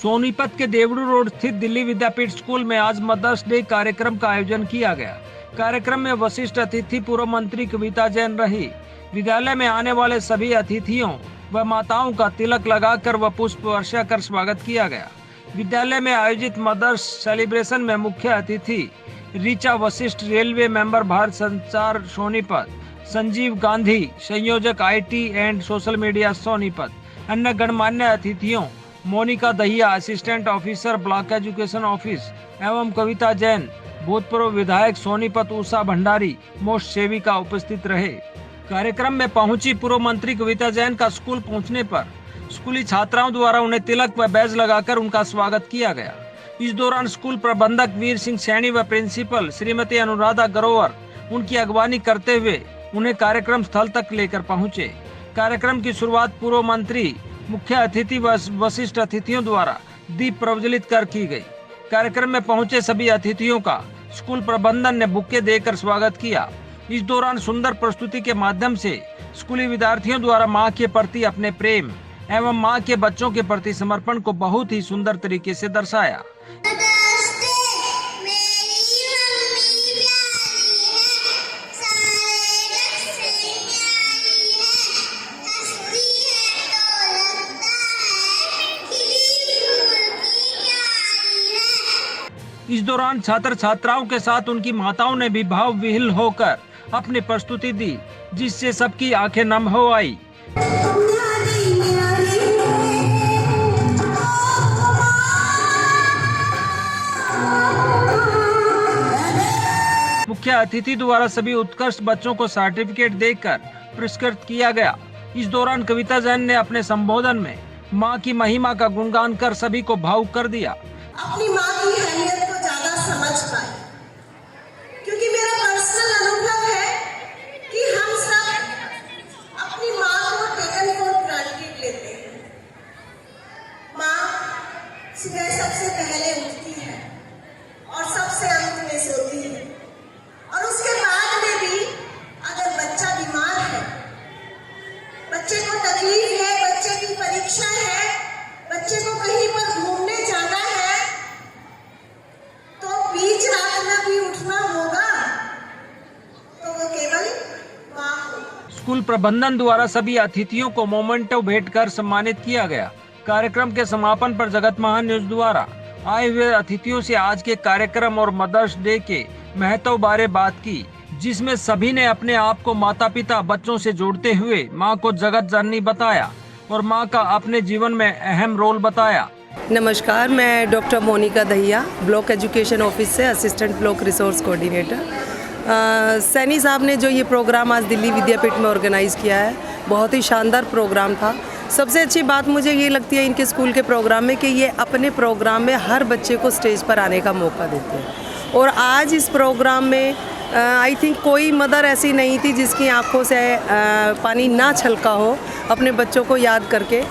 सोनीपत के देवड़ू रोड स्थित दिल्ली विद्यापीठ स्कूल में आज मदर्स डे कार्यक्रम का आयोजन किया गया। कार्यक्रम में वरिष्ठ अतिथि पूर्व मंत्री कविता जैन रही। विद्यालय में आने वाले सभी अतिथियों व माताओं का तिलक लगाकर व पुष्प वर्षा कर स्वागत किया गया। विद्यालय में आयोजित मदर्स सेलिब्रेशन में मुख्य अतिथि ऋचा वशिष्ठ, रेलवे मेंबर भारत संचार सोनीपत, संजीव गांधी, संयोजक IT and social media Sonipat, अन्य गणमान्य अतिथियों Monika Dahiya, assistant officer block education office एवं कविता जैन, भूतपूर्व विधायक सोनीपत उषा भंडारी, मोस्ट सेविका उपस्थित रहे। कार्यक्रम में पहुंची पूर्व मंत्री कविता जैन का स्कूल पहुंचने पर स्कूली छात्राओं द्वारा उन्हें तिलक व बैज लगाकर उनका स्वागत किया गया। इस दौरान स्कूल प्रबंधक वीर सिंह सैनी व प्रिंसिपल श्रीमती अनुराधा ग्रोवर उनकी अगवानी करते हुए उन्हें कार्यक्रम स्थल तक लेकर पहुंचे। कार्यक्रम की शुरुआत पूर्व मंत्री, मुख्य अतिथि व वरिष्ठ अतिथियों द्वारा दीप प्रज्वलित कर की गई। कार्यक्रम में पहुंचे सभी अतिथियों का स्कूल प्रबंधन ने बुके देकर स्वागत किया। इस दौरान सुंदर प्रस्तुति के माध्यम से स्कूली विद्यार्थियों द्वारा मां के प्रति अपने प्रेम एवं मां के बच्चों के प्रति समर्पण को बहुत ही सुंदर तरीके से दर्शाया। इस दौरान छात्र छात्राओं के साथ उनकी माताओं ने भी भाव विह्वल होकर अपनी प्रस्तुति दी, जिससे सबकी आंखें नम हो आई। मुख्य अतिथि द्वारा सभी उत्कृष्ट बच्चों को सर्टिफिकेट देकर पुरस्कृत किया गया। इस दौरान कविता जैन ने अपने संबोधन में मां की महिमा का गुणगान कर सभी को भावुक कर दिया। अपनी मां की अहमियत को ज्यादा समझ पाए, क्योंकि मेरा पर्सनल अनुभव है कि हम सब अपनी मां को टेकन फॉर ग्रांटेड लेते हैं। मां सुबह सबसे पहले उठती है और सबसे अंत में सोती है, और उसके बाद में भी अगर बच्चा बीमार है, बच्चे को तकलीफ है, बच्चे की परीक्षा है, बच्चे को कहीं पर घूमने जाना है, तो बीच रात में भी उठना होगा, तो वो केवल मां होगी। स्कूल प्रबंधन द्वारा सभी अतिथियों को मोमेंटो भेंट कर सम्मानित किया गया। कार्यक्रम के समापन पर जगत महान न्यूज द्वारा आए हुए अतिथियों से आज के कार्यक्रम और मदर्स डे के महत्व बारे बात की, जिसमें सभी ने अपने आप को माता पिता बच्चों से जोड़ते हुए मां को जगत जननी बताया और मां का अपने जीवन में अहम रोल बताया। नमस्कार, मैं doctor Monika Dahiya, block education office से assistant block resource coordinator. Saini साहब ने जो ये प्रोग्राम आज दिल्ली विद्यापीठ में ऑर्गेनाइज़ किया है, बहुत ही शानदार प्रोग्राम था। सबसे अच्छी बात मुझे ये लगती है इनके स्कूल के प्रोग्राम में कि ये अपने प्रोग्राम में हर बच्चे को स्टेज पर आने का मौका देते हैं। और आज इस प्रोग्राम में आई थिंक कोई मदर ऐसी नहीं थी जिसकी आंखों से पानी ना छलका हो अपने बच्चों को याद करके।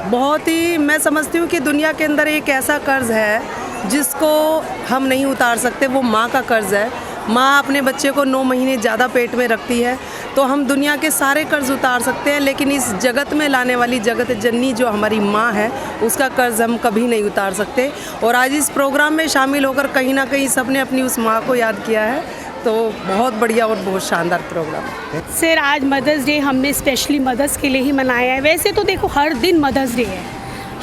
बहुत ही मैं समझती हूँ कि दुनिया के अंदर एक ऐसा कर्ज़ है जिसको हम नहीं उतार सकते, वो माँ का कर्ज़ है। माँ अपने बच्चे को 9 महीने ज़्यादा पेट में रखती है, तो हम दुनिया के सारे कर्ज़ उतार सकते हैं, लेकिन इस जगत में लाने वाली जगत जननी जो हमारी माँ है, उसका कर्ज़ हम कभी नहीं उतार सकते। और आज इस प्रोग्राम में शामिल होकर कहीं ना कहीं सबने अपनी उस माँ को याद किया है, तो बहुत बढ़िया और बहुत शानदार प्रोग्राम है। सर, आज मदर्स डे हमने स्पेशली मदर्स के लिए ही मनाया है। वैसे तो देखो हर दिन मदर्स डे है,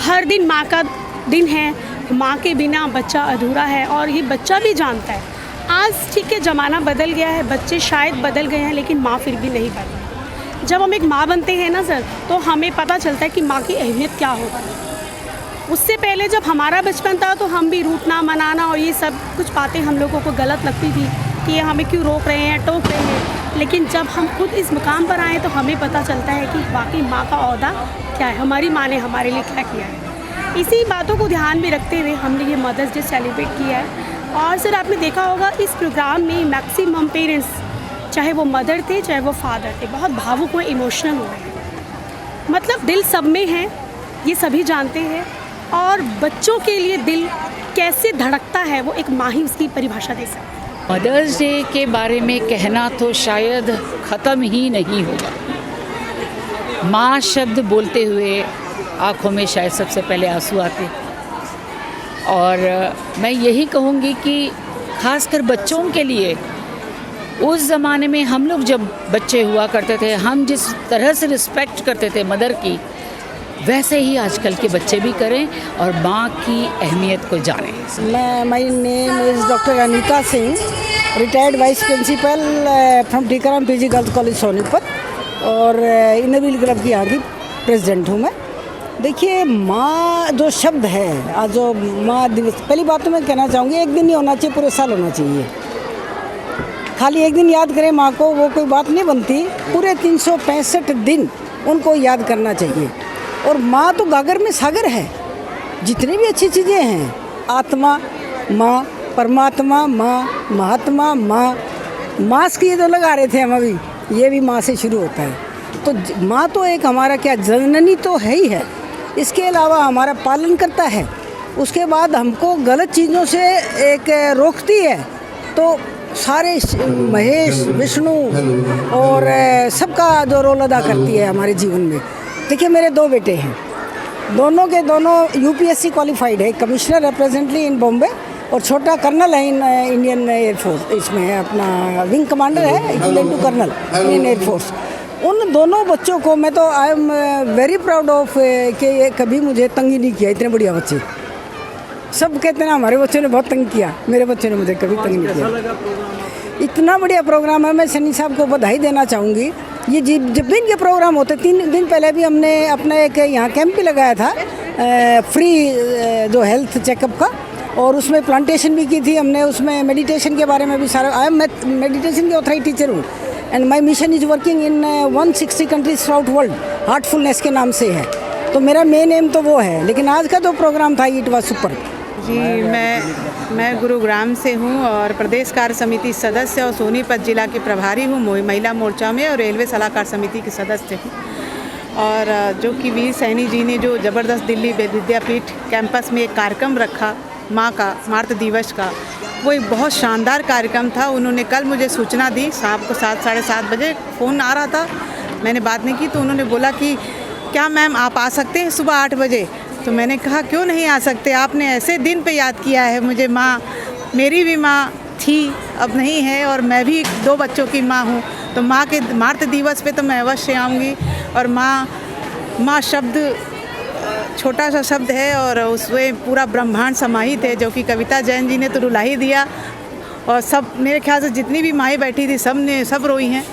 हर दिन माँ का दिन है। माँ के बिना बच्चा अधूरा है और ये बच्चा भी जानता है। आज ठीक है, ज़माना बदल गया है, बच्चे शायद बदल गए हैं, लेकिन माँ फिर भी नहीं बदली। जब हम एक माँ बनते हैं ना सर, तो हमें पता चलता है कि माँ की अहमियत क्या होगी। उससे पहले जब हमारा बचपन था तो हम भी रूठना मनाना और ये सब कुछ बातें हम लोगों को गलत लगती थी कि ये हमें क्यों रोक रहे हैं, टोक रहे हैं। लेकिन जब हम खुद इस मुकाम पर आए तो हमें पता चलता है कि वाकई माँ का ओहदा क्या है, हमारी माँ ने हमारे लिए क्या किया है। इसी बातों को ध्यान में रखते हुए हमने ये मदर्स डे सेलिब्रेट किया है। और सर, आपने देखा होगा इस प्रोग्राम में मैक्सिमम पेरेंट्स, चाहे वो मदर थे चाहे वो फादर थे, बहुत भावुक हुए, इमोशनल हुए। मतलब दिल सब में है, ये सभी जानते हैं। और बच्चों के लिए दिल कैसे धड़कता है वो एक माँ ही उसकी परिभाषा दे सकती है। मदर्स डे के बारे में कहना तो शायद ख़त्म ही नहीं होगा। माँ शब्द बोलते हुए आँखों में शायद सबसे पहले आंसू आते। और मैं यही कहूँगी कि खासकर बच्चों के लिए, उस ज़माने में हम लोग जब बच्चे हुआ करते थे, हम जिस तरह से रिस्पेक्ट करते थे मदर की, वैसे ही आजकल के बच्चे भी करें और माँ की अहमियत को जानें। My name is doctor Anita Singh, retired vice principal from Tikaram PG girls college Sonipat, और इनर व्हील क्लब की यहाँ की प्रेसिडेंट हूँ मैं। देखिए, माँ जो शब्द है, आज जो माँ दिवस, पहली बात तो मैं कहना चाहूँगी, एक दिन नहीं होना चाहिए, पूरे साल होना चाहिए। खाली एक दिन याद करें माँ को, वो कोई बात नहीं बनती, पूरे 365 दिन उनको याद करना चाहिए। और माँ तो गागर में सागर है, जितनी भी अच्छी चीज़ें हैं, आत्मा माँ, परमात्मा माँ, महात्मा माँ, मास्क ये जो लगा रहे थे हम अभी, ये भी माँ से शुरू होता है। तो माँ तो एक हमारा क्या जननी तो है ही है, इसके अलावा हमारा पालन करता है, उसके बाद हमको गलत चीज़ों से एक रोकती है। तो सारे महेश, विष्णु और सबका जो रोल अदा करती है हमारे जीवन में। देखिए, मेरे 2 बेटे हैं, दोनों के दोनों यूपीएससी क्वालिफाइड है, कमिश्नर है प्रेजेंटली इन बॉम्बे, और छोटा कर्नल है इन इंडियन एयरफोर्स, इसमें अपना विंग कमांडर है, equivalent to colonel Indian air force. उन दोनों बच्चों को मैं तो I am very proud of कि ये कभी मुझे तंग ही नहीं किया। इतने बढ़िया बच्चे, सब कहते हैं ना हमारे बच्चों ने बहुत तंग किया, मेरे बच्चों ने मुझे कभी तंग नहीं किया। इतना बढ़िया प्रोग्राम है, मैं सनी साहब को बधाई देना चाहूँगी। ये जब भी इनके प्रोग्राम होते, 3 दिन पहले भी हमने अपना एक यहाँ कैंप भी लगाया था, फ्री जो हेल्थ चेकअप का, और उसमें प्लांटेशन भी की थी हमने, उसमें मेडिटेशन के बारे में भी सारा। आई एम मेडिटेशन की ऑथराइज टीचर हूँ, and my mission is working in 160 countries through out world, Heartfulness के नाम से है। तो मेरा मेन एम तो वो है, लेकिन आज का जो प्रोग्राम था, इट वाज सुपर। जी, मैं गुरुग्राम से हूँ और प्रदेश कार्य समिति सदस्य और सोनीपत जिला की प्रभारी हूँ महिला मोर्चा में, और रेलवे सलाहकार समिति की सदस्य हूँ। और जो कि वीर सैनी जी ने जो ज़बरदस्त दिल्ली विद्यापीठ कैंपस में एक कार्यक्रम रखा माँ का, मातृ दिवस का, वो एक बहुत शानदार कार्यक्रम था। उन्होंने कल मुझे सूचना दी, शाम को 7 साढ़े 7 बजे फ़ोन आ रहा था, मैंने बात नहीं की, तो उन्होंने बोला कि क्या मैम आप आ सकते हैं सुबह 8 बजे। तो मैंने कहा क्यों नहीं आ सकते, आपने ऐसे दिन पे याद किया है मुझे। माँ, मेरी भी माँ थी, अब नहीं है, और मैं भी 2 बच्चों की माँ हूँ, तो माँ के मातृ दिवस पे तो मैं अवश्य आऊँगी। और माँ शब्द छोटा सा शब्द है, और उसमें पूरा ब्रह्मांड समाहित है, जो कि कविता जैन जी ने तो रुला ही दिया। और सब, मेरे ख्याल से जितनी भी माएँ बैठी थी, सब रोई हैं।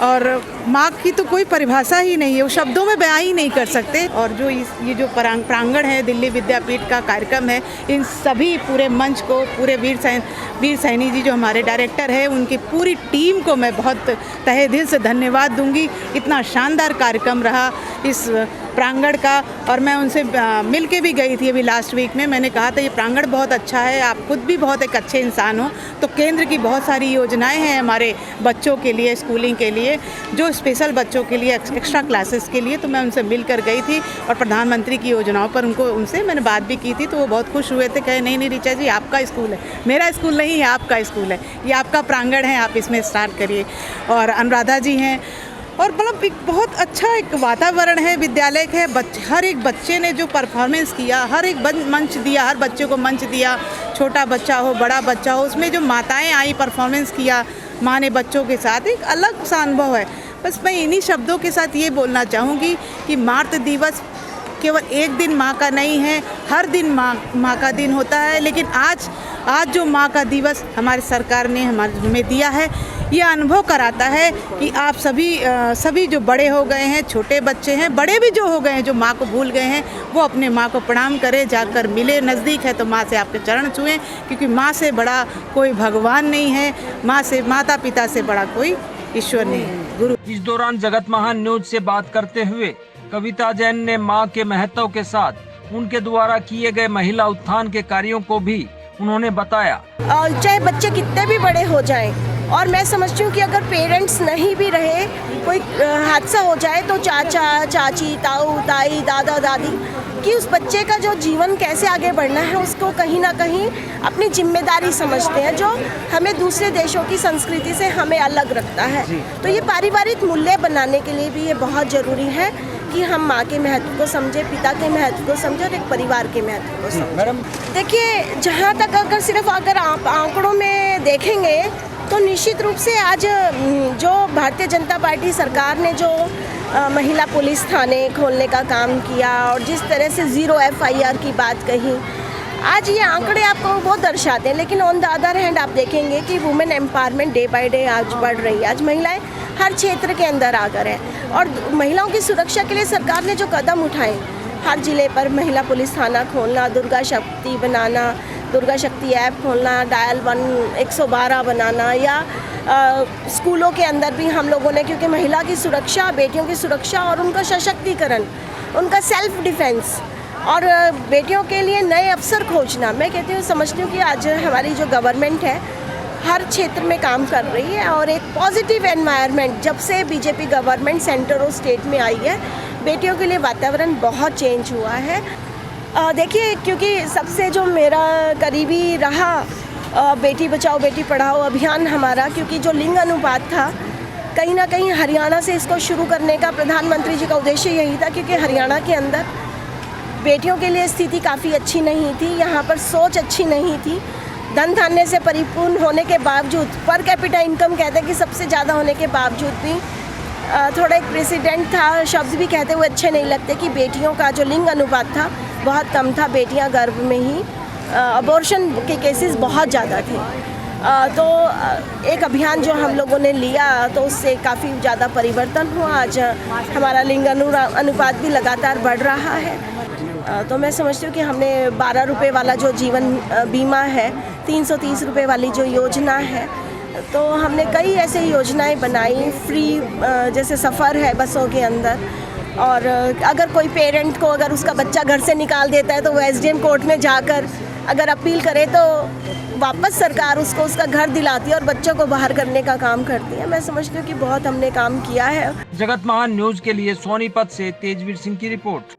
और माँ की तो कोई परिभाषा ही नहीं है, वो शब्दों में बयां ही नहीं कर सकते। और जो ये जो प्रांगण है दिल्ली विद्यापीठ का कार्यक्रम है, इन सभी पूरे मंच को, पूरे वीर सैनी जी जो हमारे डायरेक्टर है, उनकी पूरी टीम को मैं बहुत तहे दिल से धन्यवाद दूंगी। इतना शानदार कार्यक्रम रहा इस प्रांगण का, और मैं उनसे मिल के भी गई थी अभी लास्ट वीक में। मैंने कहा था ये प्रांगण बहुत अच्छा है, आप खुद भी बहुत एक अच्छे इंसान हो, तो केंद्र की बहुत सारी योजनाएं हैं हमारे बच्चों के लिए, स्कूलिंग के लिए, जो स्पेशल बच्चों के लिए, एक्स्ट्रा क्लासेस के लिए। तो मैं उनसे मिल कर गई थी, और प्रधानमंत्री की योजनाओं पर उनसे मैंने बात भी की थी, तो वो बहुत खुश हुए थे। कहे नहीं ऋचा जी, आपका स्कूल है, मेरा स्कूल नहीं है, आपका स्कूल है, ये आपका प्रांगण है, आप इसमें स्टार्ट करिए। और अनुराधा जी हैं, और मतलब एक बहुत अच्छा एक वातावरण है, विद्यालय है। हर एक बच्चे ने जो परफॉर्मेंस किया, हर एक मंच दिया, हर बच्चे को मंच दिया, छोटा बच्चा हो, बड़ा बच्चा हो, उसमें जो माताएं आई परफॉर्मेंस किया माँ ने बच्चों के साथ, एक अलग सा अनुभव है। बस मैं इन्हीं शब्दों के साथ ये बोलना चाहूँगी कि मातृ दिवस केवल एक दिन माँ का नहीं है, हर दिन माँ का दिन होता है। लेकिन आज जो माँ का दिवस हमारी सरकार ने हमें दिया है, ये अनुभव कराता है कि आप सभी जो बड़े हो गए हैं, छोटे बच्चे हैं, बड़े भी जो हो गए हैं, जो माँ को भूल गए हैं, वो अपने माँ को प्रणाम करें, जाकर मिले, नज़दीक है तो माँ से आपके चरण छुएं, क्योंकि माँ से बड़ा कोई भगवान नहीं है, माता पिता से बड़ा कोई ईश्वर नहीं है, गुरु। इस दौरान जगत महान न्यूज से बात करते हुए कविता जैन ने माँ के महत्व के साथ उनके द्वारा किए गए महिला उत्थान के कार्यों को भी उन्होंने बताया। चाहे बच्चे कितने भी बड़े हो जाएं, और मैं समझती हूँ कि अगर पेरेंट्स नहीं भी रहे, कोई हादसा हो जाए, तो चाचा चाची, ताऊ ताई, दादा दादी, कि उस बच्चे का जो जीवन कैसे आगे बढ़ना है, उसको कहीं ना कहीं अपनी जिम्मेदारी समझते हैं, जो हमें दूसरे देशों की संस्कृति से हमें अलग रखता है। तो ये पारिवारिक मूल्य बनाने के लिए भी ये बहुत ज़रूरी है कि हम माँ के महत्व को समझे, पिता के महत्व को समझे और एक परिवार के महत्व को समझे। देखिए, जहाँ तक अगर आप आंकड़ों में देखेंगे तो निश्चित रूप से आज जो भारतीय जनता पार्टी सरकार ने जो महिला पुलिस थाने खोलने का काम किया और जिस तरह से 0 FIR की बात कही, आज ये आंकड़े आपको वो दर्शाते हैं। लेकिन ऑन द अदर हैंड आप देखेंगे कि women empowerment day by day आज बढ़ रही है। आज महिलाएं हर क्षेत्र के अंदर आ गए हैं और महिलाओं की सुरक्षा के लिए सरकार ने जो कदम उठाए, हर जिले पर महिला पुलिस थाना खोलना, दुर्गा शक्ति बनाना, दुर्गा शक्ति ऐप खोलना, डायल 112 बनाना, या स्कूलों के अंदर भी हम लोगों ने, क्योंकि महिला की सुरक्षा, बेटियों की सुरक्षा और उनका सशक्तिकरण, उनका सेल्फ डिफेंस और बेटियों के लिए नए अवसर खोजना, मैं कहती हूँ, समझती हूँ कि आज हमारी जो गवर्नमेंट है हर क्षेत्र में काम कर रही है और एक पॉजिटिव एनवायरनमेंट जब से बीजेपी गवर्नमेंट सेंटर और स्टेट में आई है, बेटियों के लिए वातावरण बहुत चेंज हुआ है। देखिए, क्योंकि सबसे जो मेरा करीबी रहा बेटी बचाओ बेटी पढ़ाओ अभियान हमारा, क्योंकि जो लिंग अनुपात था कहीं ना कहीं हरियाणा से इसको शुरू करने का प्रधानमंत्री जी का उद्देश्य यही था, क्योंकि हरियाणा के अंदर बेटियों के लिए स्थिति काफ़ी अच्छी नहीं थी, यहाँ पर सोच अच्छी नहीं थी, धन धान्य से परिपूर्ण होने के बावजूद, पर कैपिटा इनकम कहते हैं कि सबसे ज़्यादा होने के बावजूद भी थोड़ा एक प्रेसिडेंट था, शब्द भी कहते हुए अच्छे नहीं लगते कि बेटियों का जो लिंग अनुपात था बहुत कम था, बेटियां गर्भ में ही, अबॉर्शन के केसेस बहुत ज़्यादा थे। तो एक अभियान जो हम लोगों ने लिया तो उससे काफ़ी ज़्यादा परिवर्तन हुआ। आज हमारा लिंग अनुपात भी लगातार बढ़ रहा है। तो मैं समझती हूँ कि हमने 12 रुपये वाला जो जीवन बीमा है, 330 रुपये वाली जो योजना है, तो हमने कई ऐसे योजनाएं बनाई, फ्री जैसे सफ़र है बसों के अंदर, और अगर कोई पेरेंट को अगर उसका बच्चा घर से निकाल देता है तो वो SDM कोर्ट में जाकर अगर अपील करे तो वापस सरकार उसको उसका घर दिलाती है और बच्चों को बाहर करने का काम करती है। मैं समझती हूँ कि बहुत हमने काम किया है। जगत महान न्यूज के लिए सोनीपत से तेजवीर सिंह की रिपोर्ट।